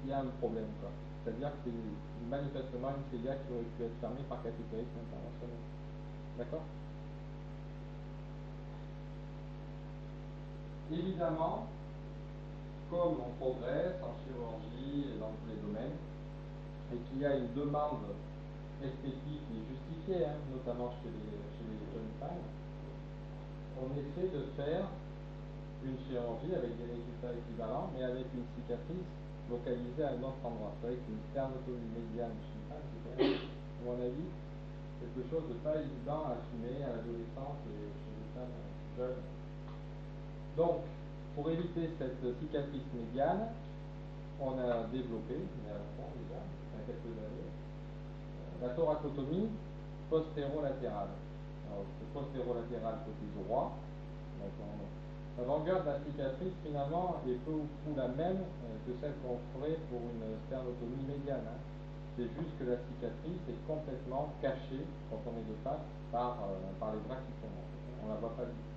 qu'il y a un problème, quoi. C'est-à-dire que c'est manifestement une cilia qui aurait pu être fermée par catétérisme interventionnel. D'accord? Évidemment, comme on progresse en chirurgie et dans tous les domaines, et qu'il y a une demande esthétique qui est justifiée, hein, notamment chez les jeunes femmes, on essaie de faire une chirurgie avec des résultats équivalents, mais avec une cicatrice localisée à un autre endroit. Vous savez qu'une sternotomie médiane chez une femme, c'est quand même, à mon avis, quelque chose de pas évident à assumer à l'adolescence et chez les femmes jeunes. Donc, pour éviter cette cicatrice médiane, on a développé, il y a longtemps déjà, il y a quelques années, la thoracotomie postérolatérale. Alors, c'est postérolatérale côté droit. Donc, la longueur de la cicatrice, finalement, est peu ou prou la même que celle qu'on ferait pour une sternotomie médiane. Hein. C'est juste que la cicatrice est complètement cachée, quand on est de face, par les bras qui tombent. En fait. On ne la voit pas du tout.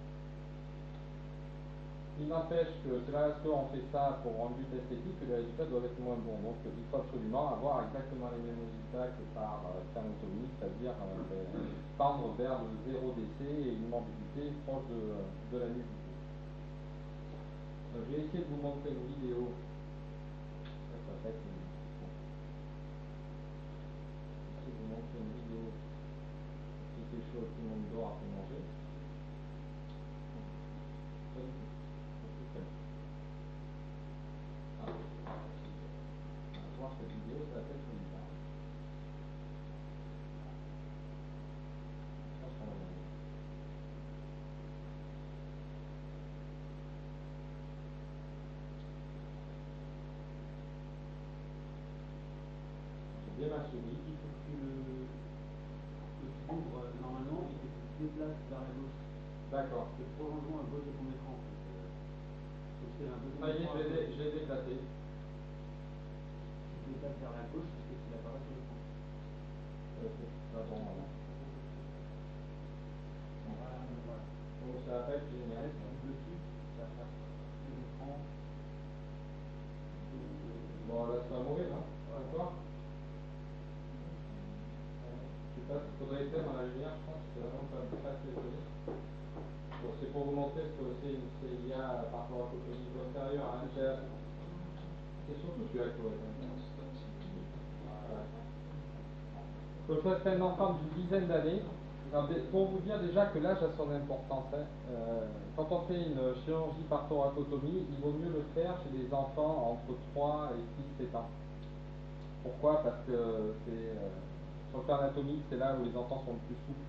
Il n'empêche que c'est parce qu'on fait ça pour un but esthétique que les résultats doivent être moins bons. Donc il faut absolument avoir exactement les mêmes résultats que par sternotomie, c'est-à-dire tendre vers le zéro décès et une morbidité proche de la nudité. Donc, je vais essayer de vous montrer une vidéo. Ça va être une... Je vais essayer de vous montrer une vidéo qui fait chaud, tout le monde dort après manger. Pas du tout. Voir cette vidéo, ça va être joli. J'ai bien ma souris. Il faut que tu l'ouvres normalement et que tu te déplaces vers la gauche. D'accord. Le prolongement à gauche de ton écran. Ça y est, je l'ai déplacé. Tu te déplaces vers la gauche jusqu'à ce qu'il apparaisse sur l'écran. Ah bon, voilà. Voilà. Donc ça va être génial. Tu cliques dessus, ça passe sur l'écran. Bon, là, ça va mourir, hein. D'accord. Je sais pas, il faudrait éteindre la lumière, je pense que c'est vraiment pas très joli. Bon, c'est pour vous montrer ce que c'est une CIA par rapport à l'acotomie postérieure. Hein. C'est surtout celui-là qu'il faut éteindre. Voilà. Donc ça c'est un enfant d'une dizaine d'années. Pour vous dire déjà que l'âge a son importance. Hein. Quand on fait une chirurgie par thoracotomie, il vaut mieux le faire chez des enfants entre 3 et 6-7 ans. Pourquoi? Parce que sur le plan anatomique, c'est là où les enfants sont le plus souples.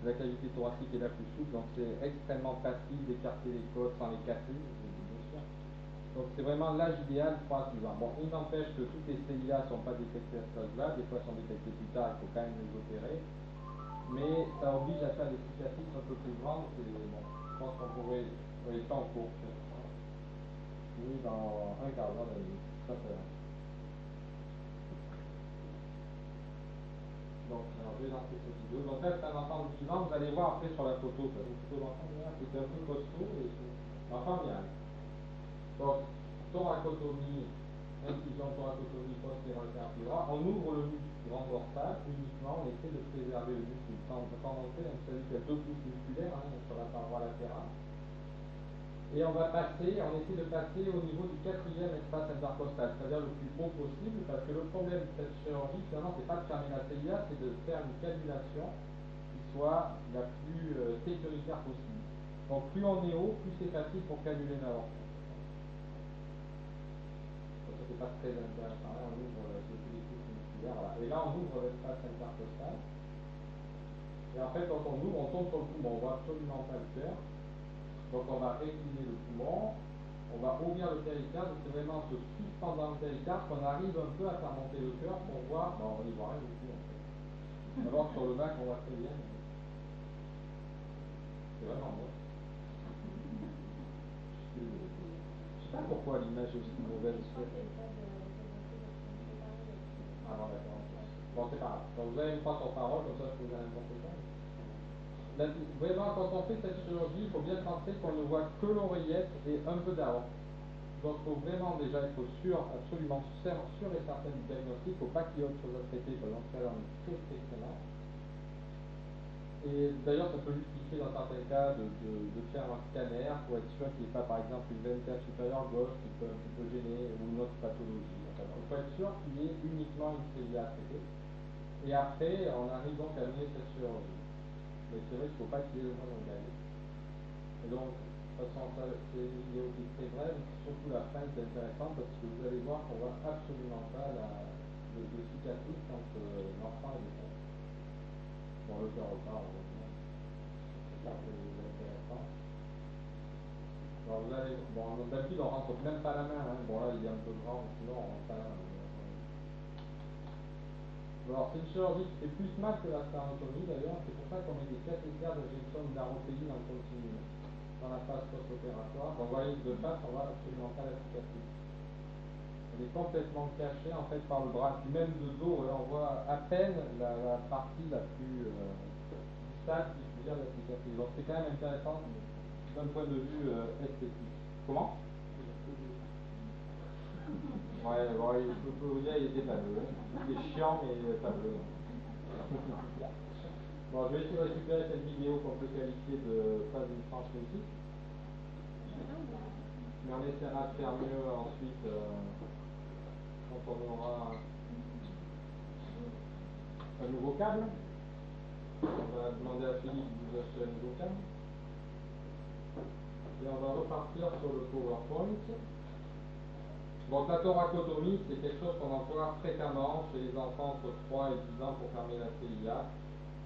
La cavité thoracique est la plus souple, donc c'est extrêmement facile d'écarter les côtes sans les casser, bien sûr. Donc c'est vraiment l'âge idéal 3-6 ans. Bon, il n'empêche que toutes les CIA ne sont pas détectées à cet âge-là, des fois elles sont détectées plus tard, il faut quand même les opérer. Mais ça oblige à faire des cicatrices un peu plus grandes. Bon, je pense qu'on pourrait. Oui, ça en cours. Fini dans un quart d'heure de nuit. Ça fait. Donc, alors, je vais lancer cette vidéo. Donc là, c'est un enfant de 10 ans. Vous allez voir après sur la photo. Une photo d'enfant, c'était un peu costaud. Et l'enfant bien. Donc, thoracotomie, incision thoracotomie postérolatéral droit. On ouvre le muscle grand dorsal uniquement. On essaie de préserver le muscle tendanciel. Vous savez qu'il y a 2 pouces musculaires sur la paroi latérale. Et on va passer, on essaie de passer au niveau du 4e espace intercostal, c'est-à-dire le plus haut possible, parce que le problème de cette chirurgie, finalement, c'est pas de fermer la CIA, c'est de faire une cannulation qui soit la plus sécuritaire possible. Donc plus on est haut, plus c'est facile pour cannuler l'aorte. Ça c'est pas très intéressant, là on ouvre les couches musculaires, voilà. Et là on ouvre l'espace intercostal. Et en fait, quand on ouvre, on tombe sur le poumon, on voit absolument pas le cœur. Donc on va récliner le poumon, on va ouvrir le péricarde, c'est vraiment en se suspendant le péricarde qu'on arrive un peu à faire monter le cœur pour voir, bon, on n'y voit rien du tout en fait. D'abord sur le bac on voit très bien, mais c'est vraiment moche. Je sais pas pourquoi l'image est aussi mauvaise. Ah bon d'accord. Bon c'est pas grave. Donc vous allez me prendre sur parole, comme ça je peux vous dire n'importe quoi. Vraiment, quand on fait cette chirurgie, il faut bien penser qu'on ne voit que l'oreillette et un peu d'aorte. Donc il faut vraiment déjà être sûr, absolument sûr et certain du diagnostic. Il ne faut pas qu'il y ait autre chose à traiter, parce que dans ce cas-là, on est très strictement. Et d'ailleurs, ça peut justifier dans certains cas de faire un scanner pour être sûr qu'il n'y ait pas, par exemple, une veine cave supérieure gauche qui peut un petit peu gêner ou une autre pathologie. Enfin, il faut être sûr qu'il y ait uniquement une CIA à traiter. Et après, on arrive donc à mener cette chirurgie. Mais c'est vrai qu'il ne faut pas qu'il y ait le moindre gagné. Et donc, de toute façon, c'est une vidéo qui est très brève, surtout la fin qui est intéressante parce que vous allez voir qu'on voit absolument pas de cicatrice quand l'enfant est décédé. Bon, le cœur repart, heureusement. C'est ça qui est intéressant. Alors vous allez, bon, d'habitude on rentre même pas la main, hein. Bon là il est un peu grand, mais sinon on rentre pas la main. Alors c'est une chirurgie qui fait plus mal que la sténotomie d'ailleurs, c'est pour ça qu'on met des cathéters d'injection d'aropéine en continu dans la phase post-opératoire. Donc vous voyez, de face on voit absolument pas la cicatrice. Elle est complètement cachée en fait par le bras, puis même de dos, on voit à peine la partie la plus distale, si je puis dire, de la cicatrice. Donc c'est quand même intéressant d'un point de vue esthétique. Comment? Ouais, bon, je peux vous dire, il était pas bleu. Il est chiant, mais pas bleu. Bon, je vais essayer de récupérer cette vidéo qu'on peut qualifier de phase ultra politique. Mais on essaiera de faire mieux ensuite quand on aura un nouveau câble. On va demander à Philippe de nous acheter un nouveau câble. Et on va repartir sur le PowerPoint. Donc la thoracotomie, c'est quelque chose qu'on emploie fréquemment chez les enfants entre 3 et 10 ans pour fermer la CIA,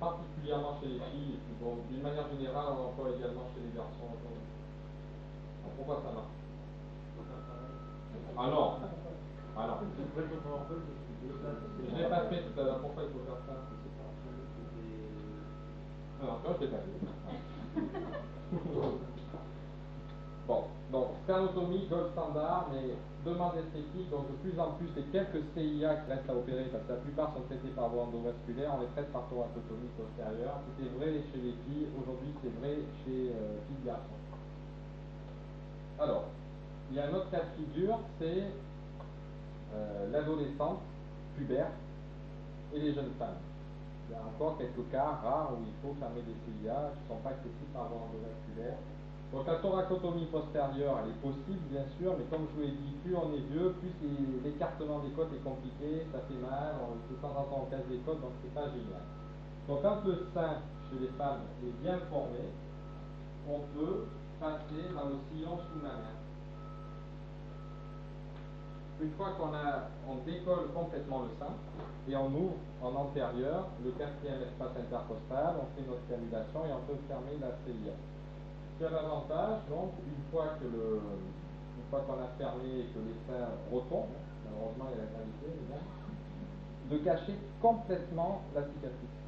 particulièrement chez les filles, et puis bon, d'une manière générale, on emploie également chez les garçons. Alors pourquoi ça marche? Ah non. Ah non. Je l'ai pas fait tout à l'heure, pourquoi il faut faire ça? Alors, toi, je l'ai pas fait. Bon, donc sternotomie, gold standard, mais demande esthétique, donc de plus en plus, les quelques CIA qui restent à opérer, parce que la plupart sont traités par voie endovasculaire, on les traite par thoracotomie postérieure. C'était vrai chez les filles, aujourd'hui c'est vrai chez filles garçons. Alors, il y a un autre cas de figure, c'est l'adolescente, pubère, et les jeunes femmes. Il y a encore quelques cas rares où il faut fermer des CIA qui ne sont pas accessibles par voie endovasculaire. Donc la thoracotomie postérieure, elle est possible bien sûr, mais comme je vous l'ai dit, plus on est vieux, plus l'écartement des côtes est compliqué, ça fait mal, de temps en temps on casse des côtes, donc c'est pas génial. Donc quand le sein chez les femmes est bien formé, on peut passer dans le sillon sous-mammaire. Une fois on décolle complètement le sein et on ouvre en antérieur le quatrième espace intercostal, on fait notre cannulation et on peut fermer la CIA. Il y a l'avantage, donc, une fois qu'on a fermé et que les seins retombent, malheureusement il y a la gravité, de cacher complètement la cicatrice.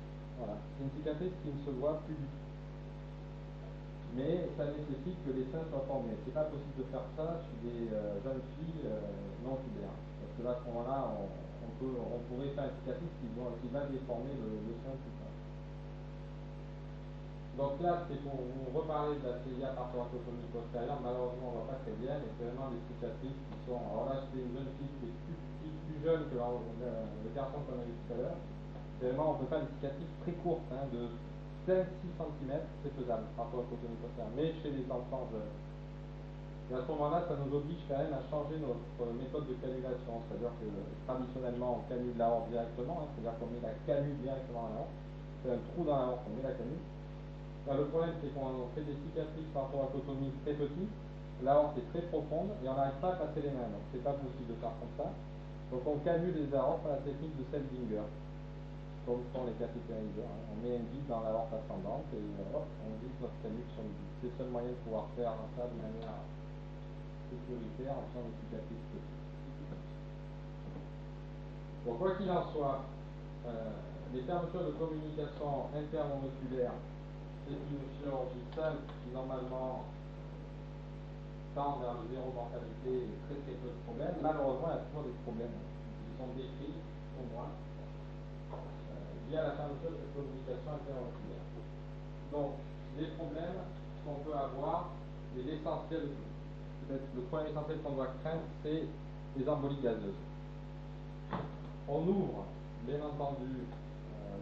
Voilà, c'est une cicatrice qui ne se voit plus du tout. Mais ça nécessite que les seins soient formés. C'est pas possible de faire ça chez des jeunes filles non pubères. Parce que là, à ce moment-là, on pourrait faire une cicatrice qui va déformer le sein tout ça. Donc là, c'est pour vous reparler de la CIA par thoracotomie postérieure. Malheureusement, on ne voit pas très bien, mais c'est vraiment des cicatrices qui sont... Alors là, c'est une jeune fille qui est plus jeune que le garçon qu'on a vu tout à l'heure. C'est vraiment, on peut faire des cicatrices très courtes, hein, de 5-6 cm, c'est faisable par thoracotomie postérieure. Mais chez les enfants jeunes. Et à ce moment-là, ça nous oblige quand même à changer notre méthode de cannulation. C'est-à-dire que traditionnellement, on cannule l'aorte directement, hein, c'est-à-dire qu'on met la canule directement dans l'aorte. C'est un trou dans l'aorte, on met la canule. Là, le problème, c'est qu'on fait des cicatrices par thoracotomie très petites, l'aorte est très profonde et on n'arrive pas à passer les mains, donc c'est pas possible de faire comme ça. Donc on cannule les aortes par la technique de Seldinger, comme font les cathétériseurs. Hein. On met un guide dans l'aorte ascendante et hop, on glisse notre canule sur le guide. C'est le seul moyen de pouvoir faire ça de manière sécuritaire en faisant des cicatrices petites. Donc quoi qu'il en soit, les fermetures de communication intermoléculaire, c'est une chirurgie simple qui normalement tend vers le zéro mortalité et très peu de problèmes. Malheureusement, il y a toujours des problèmes qui sont décrits au moins via la fermeture de cette communication intermoléculaire. Donc, les problèmes qu'on peut avoir, et l'essentiel peut-être le problème essentiel qu'on doit craindre, c'est les embolies gazeuses. On ouvre, bien entendu,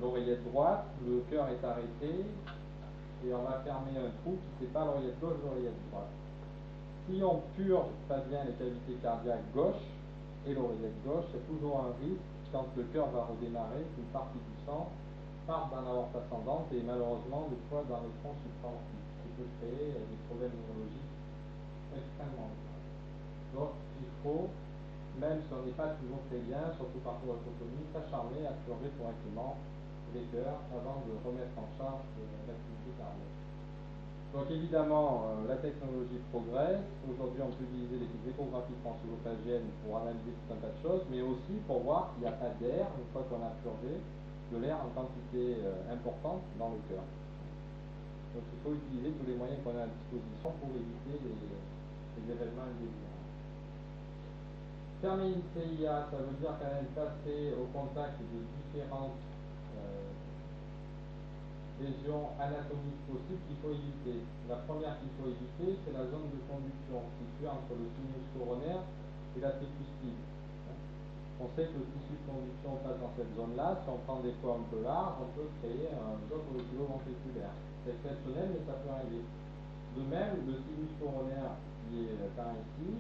l'oreillette droite, le cœur est arrêté, et on va fermer un trou qui sépare l'oreillette gauche de l'oreillette droite. Si on purge pas bien les cavités cardiaques gauche et l'oreillette gauche, il y a toujours un risque, quand le cœur va redémarrer, qu'une partie du sang parte dans l'aorte ascendante et malheureusement des fois dans les troncs supraortiques, ce qui peut créer des problèmes neurologiques extrêmement graves. Donc il faut, même si on n'est pas toujours très bien, surtout par thoracotomie, s'acharner à purger correctement les cœurs avant de remettre en charge l'activité cardiaque. Donc évidemment, la technologie progresse. Aujourd'hui, on peut utiliser les échographies transœsophagiennes pour analyser tout un tas de choses, mais aussi pour voir qu'il n'y a pas d'air, une fois qu'on a purgé, de l'air en quantité importante dans le cœur. Donc il faut utiliser tous les moyens qu'on a à disposition pour éviter les événements indésirables. Fermer une CIA, ça veut dire quand même passer au contact de différentes lésions anatomiques possibles qu'il faut éviter. La première qu'il faut éviter, c'est la zone de conduction située entre le sinus coronaire et la tricuspide. On sait que le tissu de conduction passe dans cette zone-là. Si on prend des fois un peu large, on peut créer un bloc auriculo-ventriculaire. C'est exceptionnel, mais ça peut arriver. De même, le sinus coronaire qui est par ici,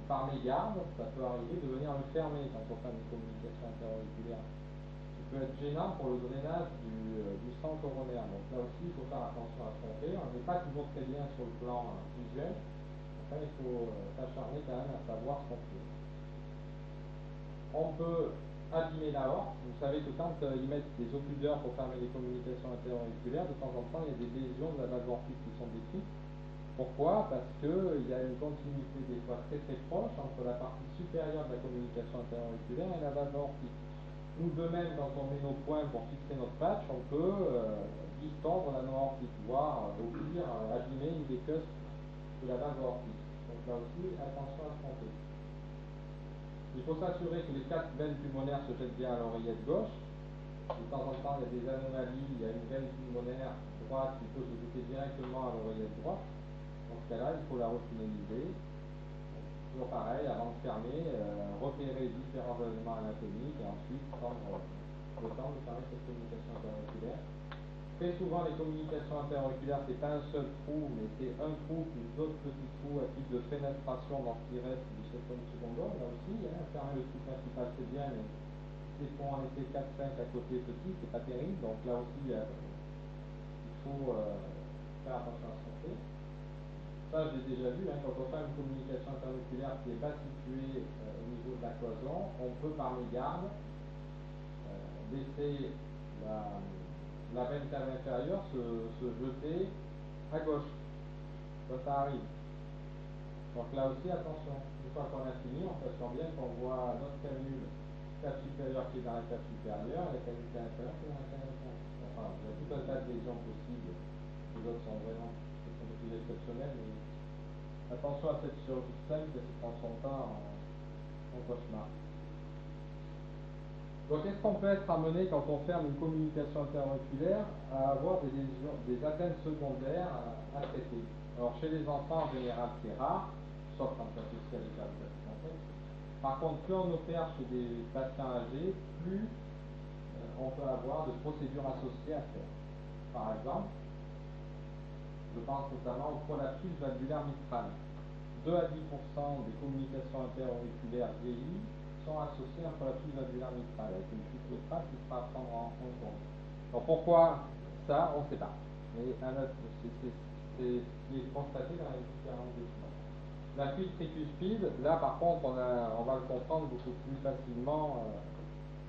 par mégarde, ça peut arriver de venir le fermer quand on fait une communication interauriculaire. Ça peut être gênant pour le drainage du sang coronaire. Donc là aussi, il faut faire attention à ce qu'on fait. On n'est pas toujours très bien sur le plan visuel. Enfin, il faut s'acharner quand même à savoir ce qu'on fait. On peut abîmer l'aorte. Vous savez que quand ils mettent des occluseurs pour fermer les communications interauriculaires, de temps en temps, il y a des lésions de la valve aortique qui sont décrites. Pourquoi? Parce qu'il y a une continuité des fois très très proche entre la partie supérieure de la communication interauriculaire et la valve aortique. Ou de même, quand on met nos poings pour fixer notre patch, on peut distendre la noix aortique, voire au pire abîmer une des cusps de la valve aortique. Donc là aussi, attention à ce qu'on fait. Il faut s'assurer que les 4 veines pulmonaires se jettent bien à l'oreillette gauche. De temps en temps, il y a des anomalies, il y a une veine pulmonaire droite qui peut se jeter directement à l'oreillette droite. Dans ce cas-là, il faut la retunneliser. Toujours pareil, avant de fermer, repérer différents éléments anatomiques et ensuite prendre le temps de fermer cette communication interauriculaire. Très souvent, les communications interauriculaires, c'est pas un seul trou, mais c'est un trou plus d'autres petits trous à type de fenestration dans ce qui reste du septum secundum. Là aussi, fermer le trou principal, c'est bien, mais si il faut en laisser 4-5 à côté petits, c'est pas terrible. Donc là aussi, il faut faire attention à ce qu'on fait. Ça, j'ai déjà vu, quand on fait une communication interauriculaire qui n'est pas située au niveau de la cloison, on peut par mégarde laisser la veine cave inférieure se jeter à gauche. Ça arrive. Donc là aussi, attention. Une fois qu'on a fini, on s'assure bien qu'on voit notre canule cave supérieure qui est dans la cave supérieure et la canule cave inférieure qui est dans la cave inférieure. Enfin, il y a tout un tas de lésions possibles. Les autres sont vraiment plus exceptionnelles, mais attention à cette chirurgie simple qui ne se transforme pas en cauchemar. Donc, est-ce qu'on peut être amené, quand on ferme une communication interauriculaire, à avoir des lésions, des atteintes secondaires à traiter? Alors, chez les enfants, en général, c'est rare, sauf quand c'est associé à des cardiopathies complexes. Par contre, plus on opère chez des patients âgés, plus on peut avoir de procédures associées à faire. Par exemple, je pense notamment au prolapsus valvulaire mitral. 2 à 10% des communications interauriculaires vieillies sont associées à un prolapsus valvulaire mitral, avec une chute mitrale qui sera à prendre en compte. Donc pourquoi ça, on ne sait pas. Mais c'est ce qui est constaté dans les différentes études. La fuite tricuspide, là par contre, on va le comprendre beaucoup plus facilement.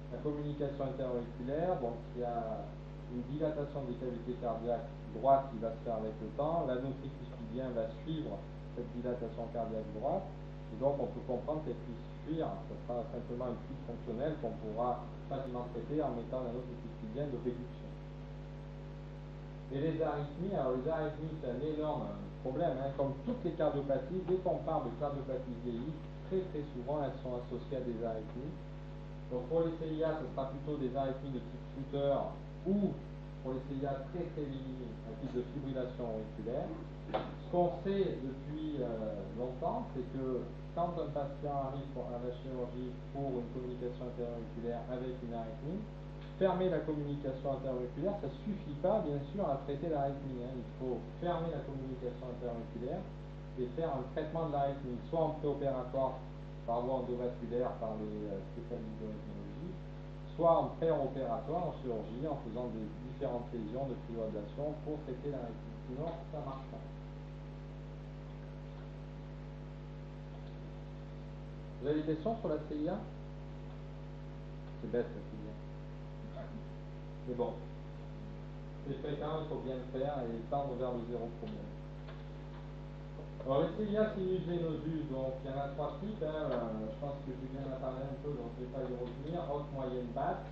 La communication interauriculaire, donc il y a une dilatation des cavités cardiaques droite qui va se faire avec le temps, l'anneau tricuspidien va suivre cette dilatation cardiaque droite, et donc on peut comprendre qu'elle puisse fuir. Ce sera simplement une fuite fonctionnelle qu'on pourra facilement traiter en mettant l'anneau tricuspidien de réduction. Et les arythmies, alors les arythmies c'est un énorme problème, comme toutes les cardiopathies, dès qu'on parle de cardiopathie vieillie, très très souvent elles sont associées à des arythmies. Donc pour les CIA, ce sera plutôt des arythmies de type Sutter ou pour les CIA très très minimes, un type de fibrillation auriculaire. Ce qu'on sait depuis longtemps, c'est que quand un patient arrive à la chirurgie pour une communication interauriculaire avec une arythmie, fermer la communication interauriculaire, ça ne suffit pas bien sûr à traiter l'arythmie. Il faut fermer la communication interauriculaire et faire un traitement de l'arythmie, soit en préopératoire par voie endovasculaire par les spécialistes de rythmologie, soit en préopératoire en chirurgie en faisant des différentes lésions de fibrillation pour traiter l'arythmie. Sinon, ça ne marche pas. Vous avez des questions sur la CIA? C'est bête la CIA. Mais bon, c'est fréquent, il faut bien le faire et tendre vers le zéro problème. Alors les CIA sinus venosus, donc il y en a trois types, je pense que Julien a parlé un peu, donc je ne vais pas y revenir. Haute, moyenne, basse.